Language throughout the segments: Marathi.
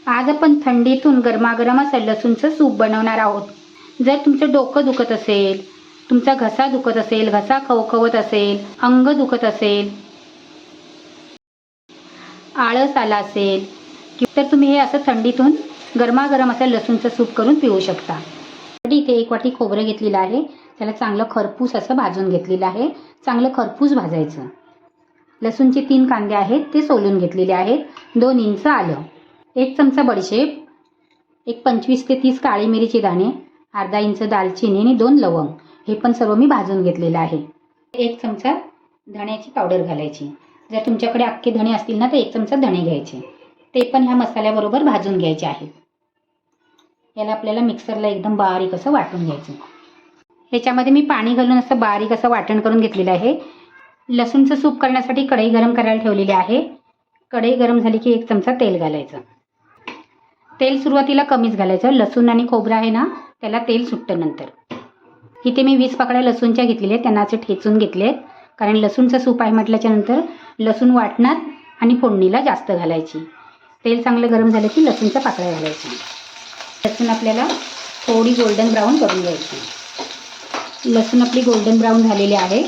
आज आपण थंडीतून गरमागरम असं लसूणचं सूप बनवणार आहोत. जर तुमचं डोकं दुखत असेल, तुमचा घसा दुखत असेल, घसा खवखवत असेल, अंग दुखत असेल, आळस आला असेल, तर तुम्ही हे असं थंडीतून गरमागरम असं लसूणचं सूप करून पिऊ शकता. इथे 1 वाटी खोबरं घेतलेलं आहे. त्याला चांगलं खरपूस असं भाजून घेतलेलं आहे. चांगलं खरपूस भाजायचं. लसूणचे 3 कांदे आहेत ते सोलून घेतलेले आहेत. 2 इंच आलं, 1 चमचा बडीशेप, एक 25 ते 30 काळी मिरीचे दाणे, अर्धा इंच दालचिनी आणि 2 लवंग, हे पण सर्व मी भाजून घेतलेलं आहे. 1 चमचा धण्याची पावडर घालायची. जर तुमच्याकडे अख्खे धणे असतील ना तर 1 चमचा धणे घ्यायचे, ते पण ह्या मसाल्याबरोबर भाजून घ्यायचे आहेत. याला आपल्याला मिक्सरला एकदम बारीक असं वाटून घ्यायचं. ह्याच्यामध्ये मी पाणी घालून असं बारीक असं वाटण करून घेतलेलं आहे. लसूणचं सूप करण्यासाठी कढई गरम करायला ठेवलेली आहे. कढई गरम झाली की 1 चमचा तेल घालायचं. तेल सुरुवातीला कमीच घालायचं. लसूण आणि खोबरं आहे ना, त्याला तेल सुटतं नंतर. इथे मी 20 पाकळ्या लसूणच्या घेतलेल्या आहेत, त्यांना असे ठेचून घेतले. कारण लसूणचं सूप आहे म्हटल्याच्या नंतर लसूण वाटणात आणि फोडणीला जास्त घालायची. तेल चांगलं गरम झालं की लसूणच्या पाकळ्या घालायच्या. लसूण आपल्याला थोडी गोल्डन ब्राऊन करून घ्यायची. लसूण आपली गोल्डन ब्राऊन झालेली आहे.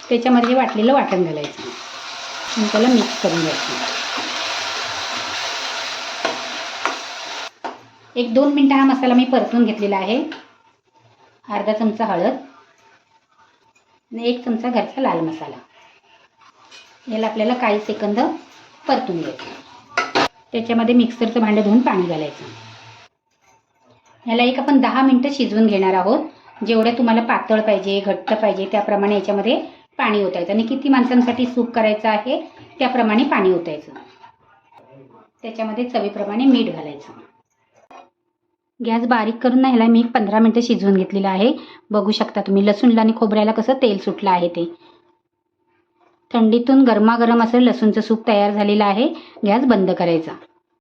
त्याच्यामध्ये वाटलेलं वाटण घालायचं आणि त्याला मिक्स करून घ्यायचं. 1-2 मिनटं हा मसाला मी परतून घेतलेला आहे. अर्धा चमचा हळद आणि 1 चमचा घरचा लाल मसाला. याला आपल्याला काही सेकंद परतून घ्यायचं. त्याच्यामध्ये मिक्सरचं भांडं धुवून पाणी घालायचं. याला आपण 10 मिनटं शिजवून घेणार आहोत. जेवढं तुम्हाला पातळ पाहिजे, घट्ट पाहिजे त्याप्रमाणे याच्यामध्ये पाणी ओतायचं आणि किती माणसांसाठी सूप करायचं आहे त्याप्रमाणे पाणी ओतायचं. त्याच्यामध्ये चवीप्रमाणे मीठ घालायचं. गॅस बारीक करून ना ह्याला मी 15 मिनटं शिजवून घेतलेलं आहे. बघू शकता तुम्ही लसूणला आणि खोबऱ्याला कसं तेल सुटलं आहे ते. थंडीतून गरमागरम असं लसूणचं सूप तयार झालेलं आहे. गॅस बंद करायचा.